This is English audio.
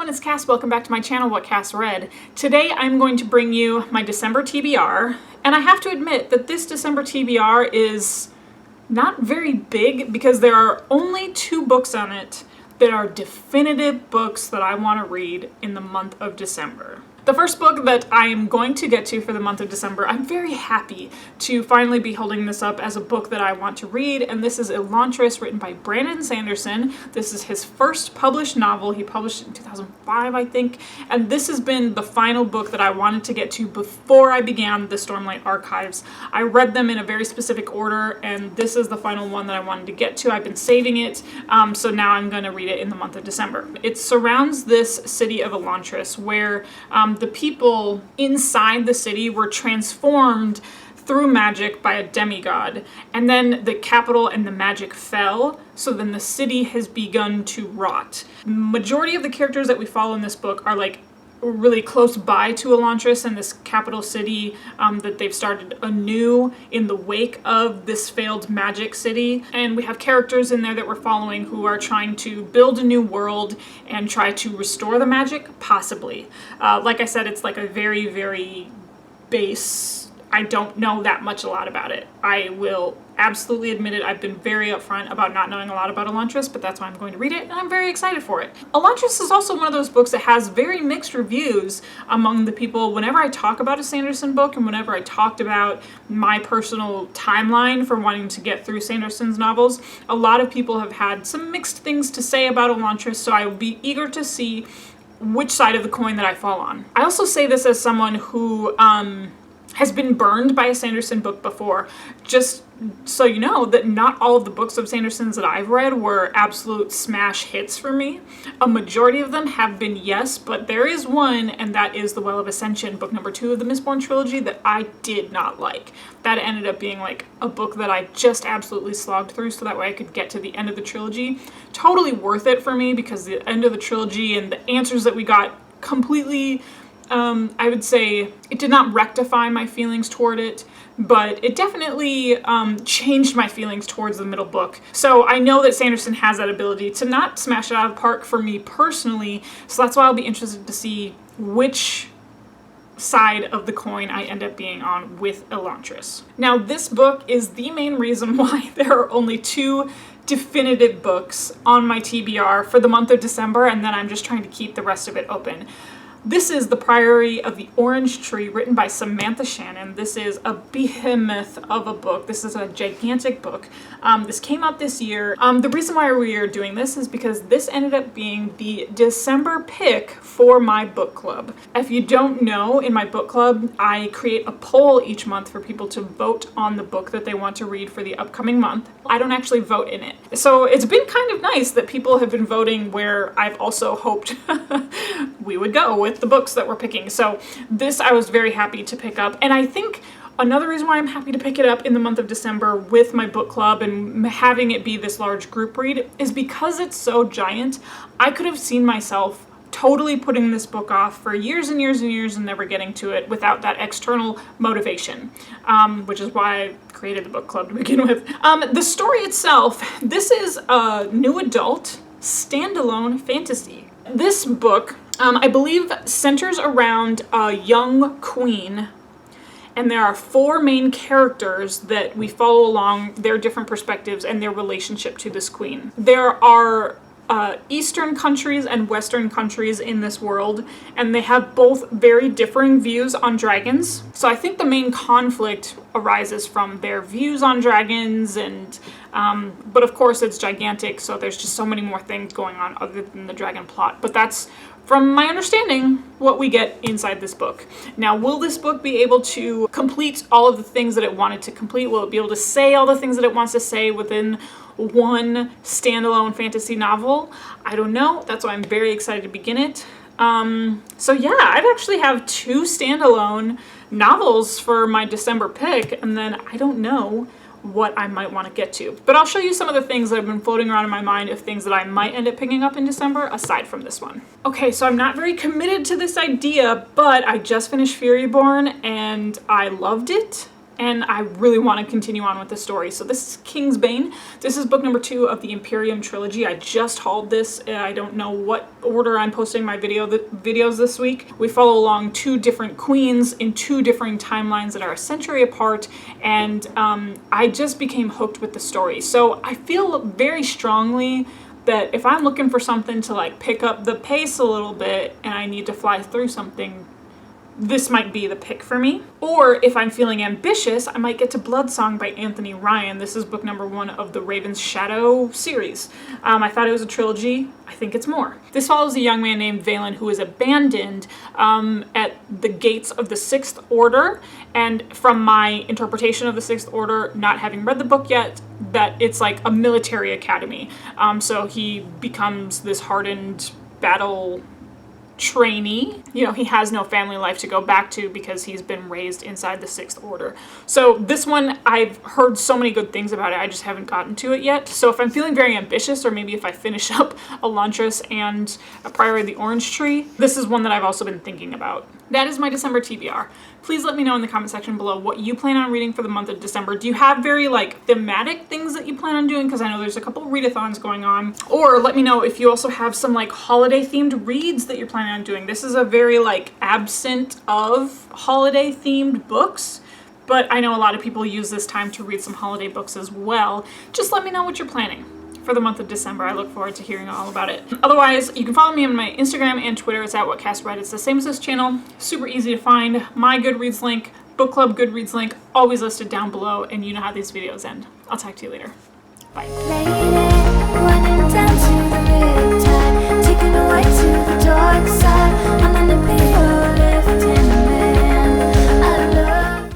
everyone, it's Cass. Welcome back to my channel, What Cass Read. Today I'm going to bring you my December TBR, and I have to admit that this December TBR is not very big because there are only 2 books on it that are definitive books that I want to read in the month of December. The first book that I am going to get to for the month of December, I'm very happy to finally be holding this up as a book that I want to read, and this is Elantra, written by Brandon Sanderson. This is his first published novel. He published it in 2005, I think, and this has been the final book that I wanted to get to before I began the Stormlight Archives. I read them in a very specific order, and this is the final one that I wanted to get to. I've been saving it, so now I'm going to read it in the month of December. It surrounds this city of Elantra, where the people inside the city were transformed through magic by a demigod, and then the capital and the magic fell, so then the city has begun to rot. Majority of the characters that we follow in this book are like really close by to Elantra and this capital city that they've started anew in the wake of this failed magic city. And we have characters in there that we're following who are trying to build a new world and try to restore the magic, possibly. Like I said, it's like a very, very base. I don't know that much a lot about it. I will absolutely admit it. I've been very upfront about not knowing a lot about Elantra, but that's why I'm going to read it, and I'm very excited for it. Elantra is also one of those books that has very mixed reviews among the people. Whenever I talk about a Sanderson book, and whenever I talked about my personal timeline for wanting to get through Sanderson's novels, a lot of people have had some mixed things to say about Elantra, so I will be eager to see which side of the coin that I fall on. I also say this as someone who has been burned by a Sanderson book before. Just so you know that not all of the books of Sanderson's that I've read were absolute smash hits for me. A majority of them have been, yes, but there is one, and that is The Well of Ascension, book number 2 of the Mistborn trilogy, that I did not like. That ended up being like a book that I just absolutely slogged through so that way I could get to the end of the trilogy. Totally worth it for me because the end of the trilogy and the answers that we got completely, I would say it did not rectify my feelings toward it, but it definitely changed my feelings towards the middle book. So I know that Sanderson has that ability to not smash it out of the park for me personally, so that's why I'll be interested to see which side of the coin I end up being on with Elantra. Now, this book is the main reason why there are only 2 definitive books on my TBR for the month of December, and then I'm just trying to keep the rest of it open. This is The Priory of the Orange Tree, written by Samantha Shannon. This is a behemoth of a book. This is a gigantic book. This came out this year. The reason why we are doing this is because this ended up being the December pick for my book club. If you don't know, in my book club, I create a poll each month for people to vote on the book that they want to read for the upcoming month. I don't actually vote in it. So it's been kind of nice that people have been voting where I've also hoped we would go with the books that we're picking. So this I was very happy to pick up, and I think another reason why I'm happy to pick it up in the month of December with my book club and having it be this large group read is because it's so giant. I could have seen myself totally putting this book off for years and years and years and never getting to it without that external motivation, which is why I created the book club to begin with. The story itself, this is a new adult standalone fantasy. This book, I believe, centers around a young queen, and there are 4 main characters that we follow along their different perspectives and their relationship to this queen. There are Eastern countries and Western countries in this world, and they have both very differing views on dragons. So I think the main conflict arises from their views on dragons, and but of course it's gigantic, so there's just so many more things going on other than the dragon plot. But that's, from my understanding, what we get inside this book. Now, will this book be able to complete all of the things that it wanted to complete? Will it be able to say all the things that it wants to say within one standalone fantasy novel? I don't know. That's why I'm very excited to begin it. So yeah, I'd actually have 2 standalone novels for my December pick, and then I don't know what I might want to get to. But I'll show you some of the things that have been floating around in my mind of things that I might end up picking up in December, aside from this one. Okay, so I'm not very committed to this idea, but I just finished Furyborn, and I loved it. and I really want to continue on with the story. So this is King's Bane. This is book number 2 of the Imperium trilogy. I just hauled this. I don't know what order I'm posting my videos this week. We follow along 2 different queens in 2 different timelines that are a century apart, and I just became hooked with the story. So I feel very strongly that if I'm looking for something to like pick up the pace a little bit and I need to fly through something, this might be the pick for me. Or if I'm feeling ambitious, I might get to Bloodsong by Anthony Ryan. This is book number 1 of the Raven's Shadow series. I thought it was a trilogy. I think it's more. This follows a young man named Valen who is abandoned at the gates of the Sixth Order. And from my interpretation of the Sixth Order, not having read the book yet, that it's like a military academy. So he becomes this hardened battle trainee. You know, he has no family life to go back to because he's been raised inside the Sixth Order. So this one, I've heard so many good things about it, I just haven't gotten to it yet. So if I'm feeling very ambitious, or maybe if I finish up Elantra and Priory the Orange Tree, this is one that I've also been thinking about. That is my December TBR. Please let me know in the comment section below what you plan on reading for the month of December. Do you have very like thematic things that you plan on doing? Because I know there's a couple readathons going on. Or let me know if you also have some like holiday themed reads that you're planning on doing. This is a very like absent of holiday themed books, but I know a lot of people use this time to read some holiday books as well. Just let me know what you're planning for the month of December. I look forward to hearing all about it. Otherwise, you can follow me on my Instagram and Twitter. It's at whatcassread. It's the same as this channel. Super easy to find. My Goodreads link, book club Goodreads link, always listed down below, and you know how these videos end. I'll talk to you later. Bye. Running down to the riptide, taking a way to the dark side. I'm in the